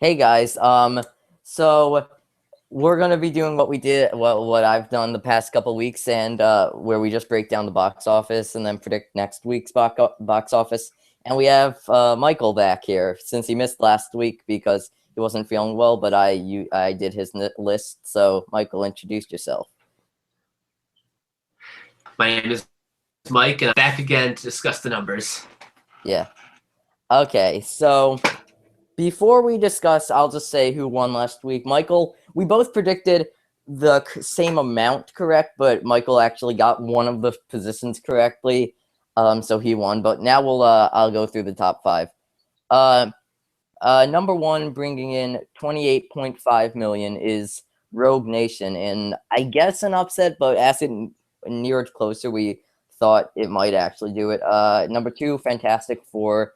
Hey guys, so we're gonna be doing what we did, what I've done the past couple weeks, and where we just break down the box office and then predict next week's box office. And we have Michael back here since he missed last week because he wasn't feeling well. But I did his list. So Michael, introduce yourself. My name is Mike, and I'm back again to discuss the numbers. Yeah. Okay. So before we discuss, I'll just say who won last week. Michael, we both predicted the same amount correct, but Michael actually got one of the positions correctly, so he won. But now I'll go through the top five. Number one, bringing in 28.5 million is Rogue Nation, and I guess an upset, but as it neared closer, we thought it might actually do it. Number two, Fantastic Four,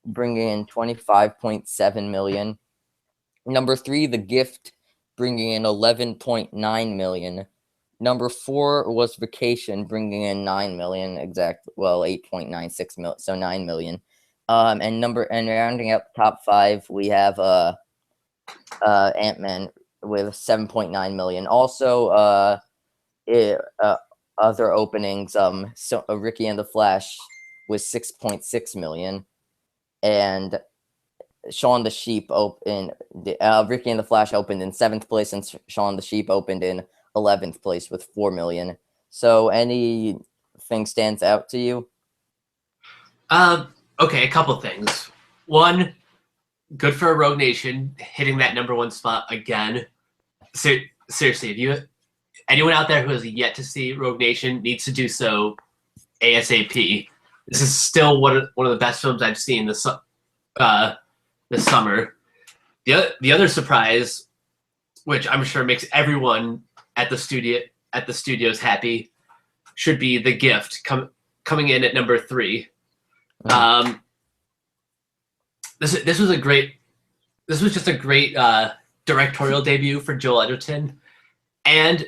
bringing in 25.7 million. Number three, The Gift, bringing in 11.9 million. Number four was Vacation, bringing in 9 million, 8.96 million, so 9 million. And rounding out the top five, we have Ant-Man with 7.9 million. Also, other openings, so Ricky and the Flash was 6.6 million, and Shaun the Sheep opened. Ricky and the Flash opened in 7th place, and Shaun the Sheep opened in 11th place with 4 million. So, anything stands out to you? Okay, a couple things. One, good for Rogue Nation hitting that number one spot again. Seriously, if anyone out there who has yet to see Rogue Nation needs to do so ASAP. This is still one of the best films I've seen this summer. The other surprise, which I'm sure makes everyone at the studios happy, should be The Gift coming in at number 3. This was just a great directorial debut for Joel Edgerton, and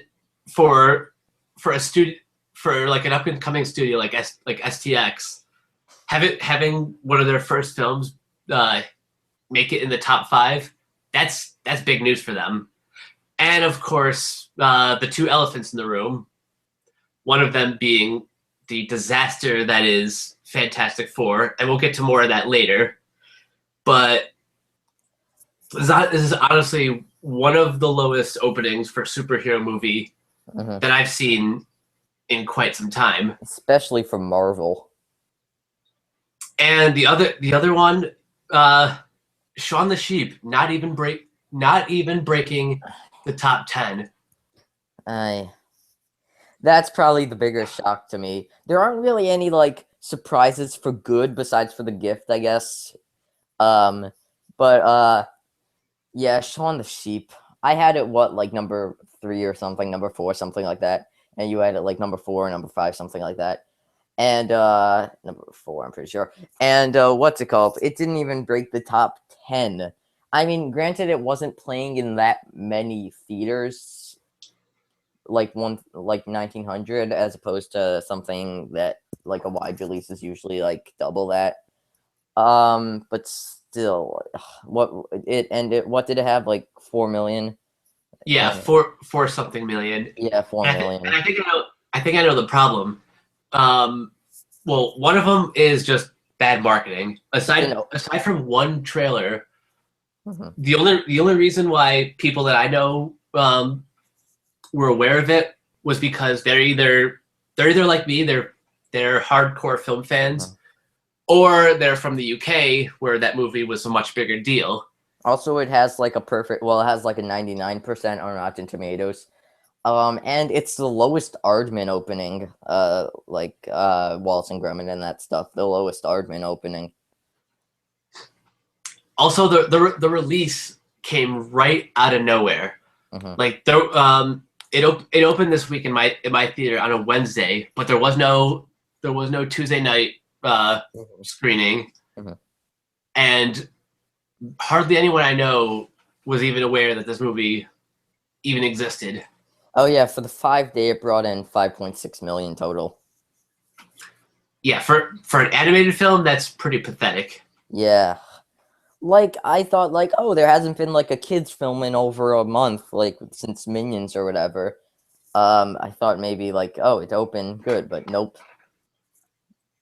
for like an up and coming studio like STX, having one of their first films make it in the top 5. That's big news for them. And of course, the two elephants in the room, one of them being the disaster that is Fantastic Four, and we'll get to more of that later. But this is honestly one of the lowest openings for a superhero movie that I've seen in quite some time, especially from Marvel. And the other one, Shaun the Sheep, not even breaking the top 10. That's probably the bigger shock to me. There aren't really any like surprises for good besides for The Gift, I guess. Yeah, Shaun the Sheep. I had it like number 3 or something, number 4, something like that, and you had it like number 4, number 5, something like that. And number 4, I'm pretty sure. And what's it called? It didn't even break the top 10. I mean, granted, it wasn't playing in that many theaters, like 1900, as opposed to something that like a wide release is usually like double that. But still, what did it have? Like 4 million? Yeah, four something million. Yeah, 4 million. And I think I know the problem. Well, one of them is just bad marketing. Aside from one trailer, the only reason why people that I know were aware of it was because they're either like me, they're hardcore film fans, or they're from the UK where that movie was a much bigger deal. Also, it has like it has like a 99% on Rotten Tomatoes. And it's the lowest Aardman opening, like Wallace and Gromit and that stuff. The lowest Aardman opening. Also, the release came right out of nowhere. Like it opened this week in my theater on a Wednesday, but there was no Tuesday night screening, and hardly anyone I know was even aware that this movie even existed. Oh yeah, for the 5-day, it brought in 5.6 million total. Yeah, for an animated film, that's pretty pathetic. Yeah. like I thought like, oh, there hasn't been like a kids film in over a month, like since Minions or whatever. I thought maybe like, oh, it opened good, but nope.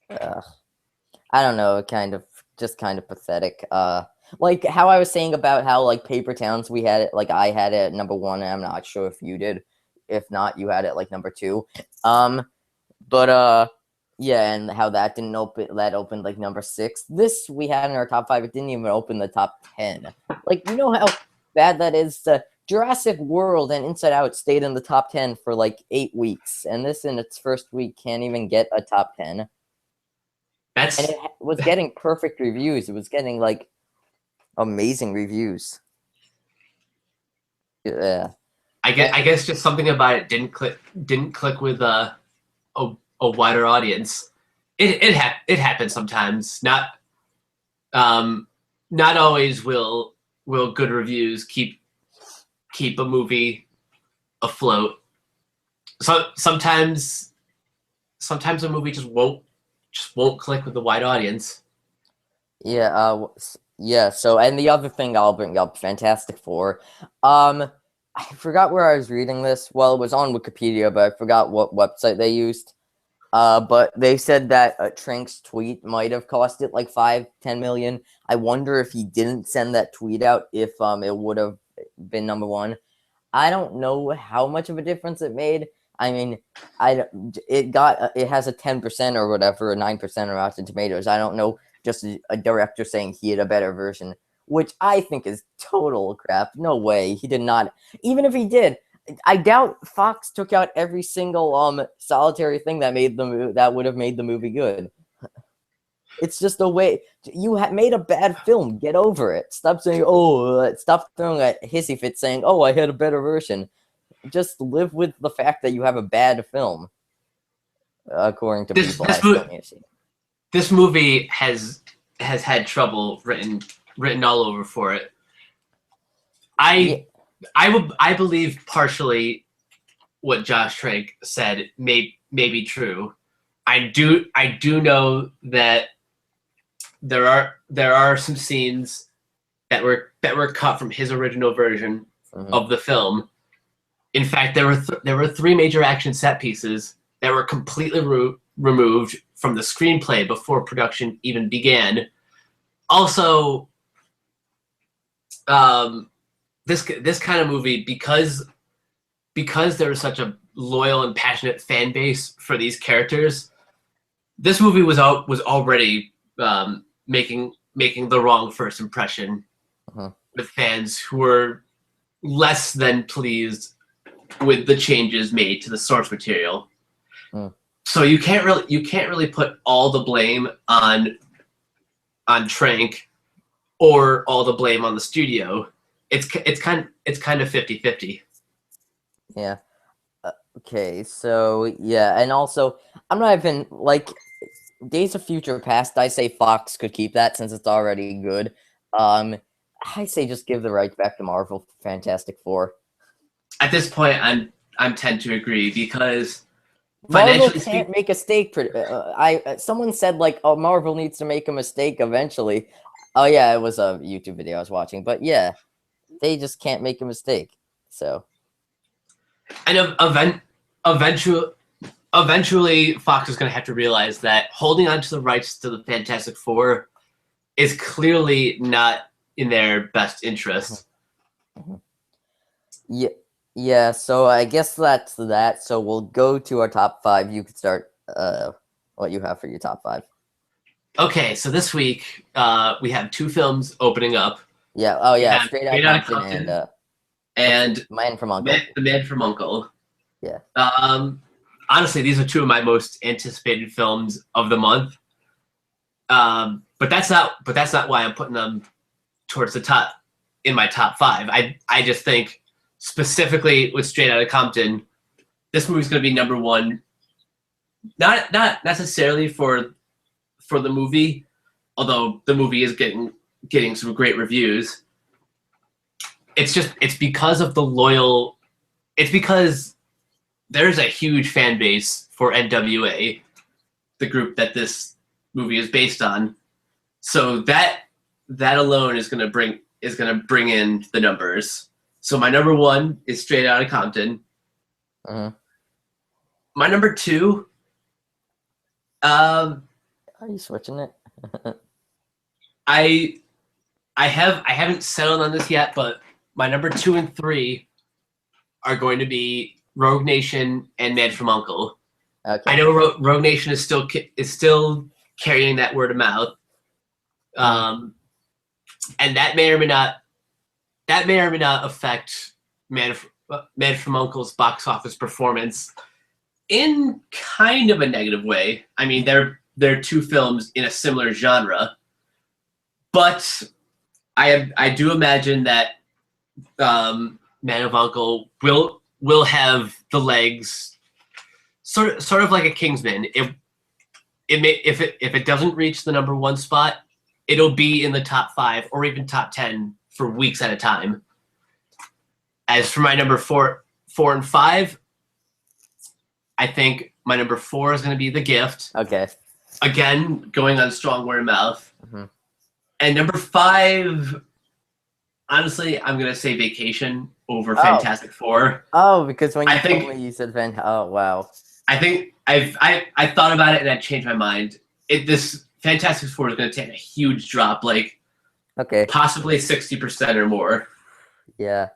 Uh, I don't know, kind of pathetic. Like how I was saying about how like Paper Towns we had it, like I had it at number one, and I'm not sure if you did. If not, you had it like number two. Um, but yeah, and how that didn't open, that opened like number six. This we had in our top five. It didn't even open the top 10. Like, you know how bad that is. Jurassic World and Inside Out stayed in the top 10 for like 8 weeks, and this in its first week can't even get a top 10. And That's it was getting perfect reviews. It was getting like amazing reviews. Yeah. I guess just something about it didn't click with a wider audience. It happens sometimes. Not always will good reviews keep a movie afloat. So sometimes a movie just won't click with the wide audience. Yeah, yeah, so and the other thing I'll bring up, Fantastic Four. I forgot where I was reading this. Well, it was on Wikipedia, but I forgot what website they used. But they said that Trank's tweet might have cost it like 5-10 million. I wonder if he didn't send that tweet out, if it would have been number one. I don't know how much of a difference it made. I mean, it has a 10% or whatever, or 9% on Rotten Tomatoes. I don't know, just a director saying he had a better version, which I think is total crap. No way, he did not. Even if he did, I doubt Fox took out every single solitary thing that would have made the movie good. It's just a way you made a bad film. Get over it. Stop saying, "Oh," stop throwing a hissy fit saying, "Oh, I had a better version." Just live with the fact that you have a bad film, according to people. This movie has had trouble written all over for it. I believe partially what Josh Trank said may be true. I do know that there are some scenes that were cut from his original version of the film. In fact, there were three major action set pieces that were completely removed from the screenplay before production even began. Also, this kind of movie, because there is such a loyal and passionate fan base for these characters, this movie was already making the wrong first impression with fans who were less than pleased with the changes made to the source material. So you can't really put all the blame on Trank or all the blame on the studio. It's kind of 50-50. Yeah. Okay, so yeah, and also I'm not even like Days of Future Past. I say Fox could keep that since it's already good. I say just give the rights back to Marvel for Fantastic Four. At this point, I'm tend to agree, because Marvel can't make a mistake. Someone said like, oh, Marvel needs to make a mistake eventually. Oh yeah, it was a YouTube video I was watching, but yeah, they just can't make a mistake. So, and eventually, Fox is going to have to realize that holding on to the rights to the Fantastic Four is clearly not in their best interest. Yeah. So I guess that's that. So we'll go to our top five. You could start. What you have for your top five. Okay, so this week we have two films opening up. Yeah. Oh yeah. Straight Outta Compton and Man from U.N.C.L.E. The Man from U.N.C.L.E. Yeah. Honestly, these are two of my most anticipated films of the month. But that's not why I'm putting them towards the top in my top five. I just think specifically with Straight Outta Compton, this movie's going to be number one. Not necessarily for the movie, although the movie is getting some great reviews. It's because of the loyal. It's because there's a huge fan base for NWA, the group that this movie is based on. So that that alone is gonna bring in the numbers. So my number one is Straight Outta Compton. Mhm. My number two, um, Are you switching it? I haven't settled on this yet, but my number 2 and 3 are going to be Rogue Nation and Man from Uncle. Okay. I know Rogue Nation is still carrying that word of mouth, and that may or may not affect Man from Uncle's box office performance in kind of a negative way. I mean, they're two films in a similar genre, but I do imagine that Man of Uncle will have the legs, sort of like a Kingsman. If it doesn't reach the number one spot, it'll be in the top 5 or even top 10 for weeks at a time. As for my number 4 and 5, I think my number 4 is going to be The Gift. Okay. Again, going on strong word of mouth. Mm-hmm. And number 5, honestly, I'm going to say Vacation over Fantastic Four. Oh, because when you told me, you said oh, wow. I think I thought about it and I changed my mind. This Fantastic Four is going to take a huge drop, like possibly 60% or more. Yeah.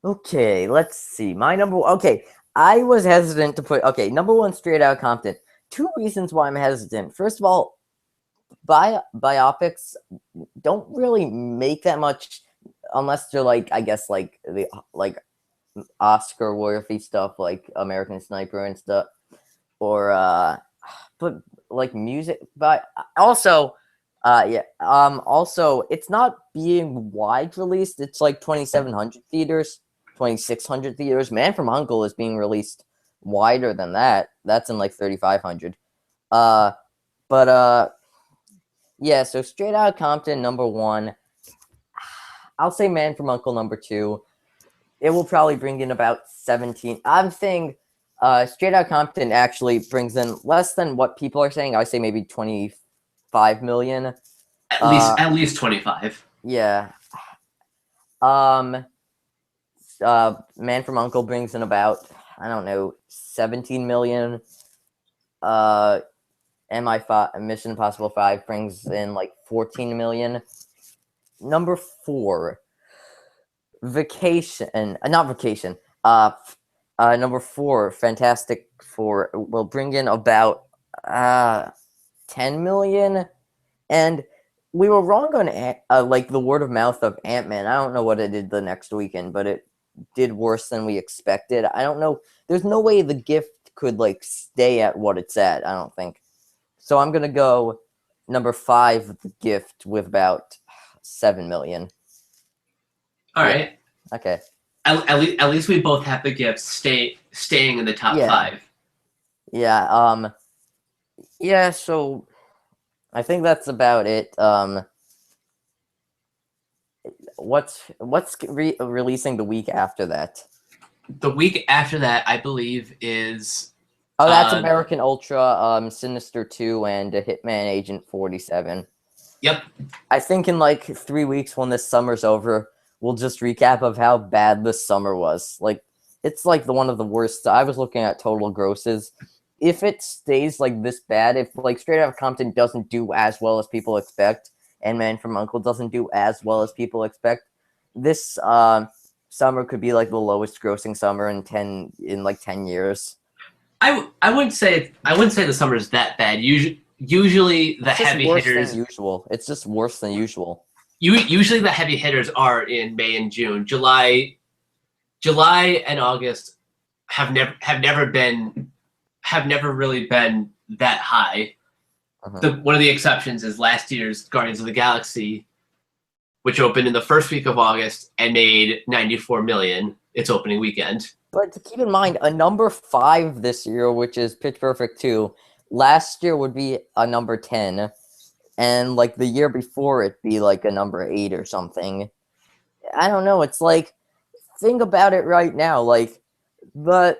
Okay, let's see. My number. Okay, I was hesitant to put. Okay, number 1, Straight Outta Compton. 2 reasons why I'm hesitant. First of all, biopics don't really make that much unless they're like, I guess, like the Oscar worthy stuff like American Sniper and stuff, or but like music. But also, also it's not being wide released. It's like 2,700 theaters, 2,600 theaters. Man from Uncle is being released wider than that. That's in like 3,500. Yeah. So Straight Outta Compton, number 1. I'll say Man from Uncle, number 2. It will probably bring in about 17. I'm saying Straight Outta Compton actually brings in less than what people are saying. I say maybe 25 million. At least 25. Yeah. Man from Uncle brings in about, I don't know, 17 million. MI5 Mission Impossible 5 brings in like 14 million. Number 4, Vacation, not Vacation. Number 4, Fantastic Four will bring in about 10 million. And we were wrong on like the word of mouth of Ant-Man. I don't know what it did the next weekend, but it did worse than we expected. I don't know. There's no way The Gift could like stay at what it's at, I don't think. So I'm gonna go number 5, The Gift, with about 7 million. All right. Okay. At least we both have The Gift staying in the top 5. Yeah. Yeah. So I think that's about it. What's releasing the week after that? The week after that, I believe, is that's American Ultra, Sinister 2, and Hitman Agent 47. Yep. I think in like 3 weeks, when this summer's over, we'll just recap of how bad this summer was. Like, it's like one of the worst. I was looking at total grosses. If it stays like this bad, if like Straight Outta Compton doesn't do as well as people expect, and Man from Uncle doesn't do as well as people expect, this summer could be like the lowest grossing summer in 10 years. I wouldn't say the summer is that bad. Usually the heavy hitters. It's just worse than usual. Usually the heavy hitters are in May and June. July and August have never really been that high. One of the exceptions is last year's Guardians of the Galaxy, which opened in the first week of August and made 94 million its opening weekend. But to keep in mind, a number 5 this year, which is Pitch Perfect 2, last year would be a number 10. And like the year before, it'd be like a number 8 or something. I don't know. It's like, think about it right now. Like the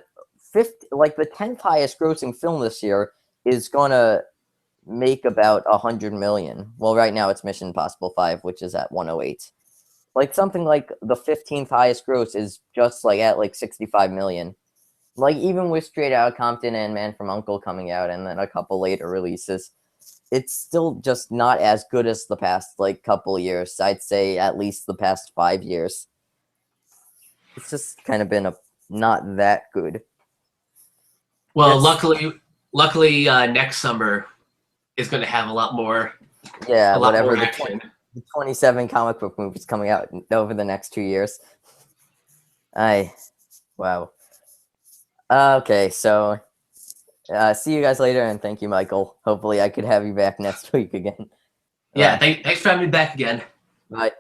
10th highest grossing film this year is gonna make about 100 million. Well, right now it's Mission Impossible 5, which is at 108. Like something like the 15th highest gross is just like at like 65 million. Like even with Straight Outta Compton and Man from Uncle coming out and then a couple later releases, it's still just not as good as the past like couple years. I'd say at least the past 5 years. It's just kind of been not that good. Well, It's- luckily, next summer is going to have a lot more whatever action. the 27 comic book movies coming out over the next 2 years. Wow. Okay, so see you guys later, and thank you, Michael. Hopefully, I could have you back next week again. Yeah, thanks for having me back again. Bye.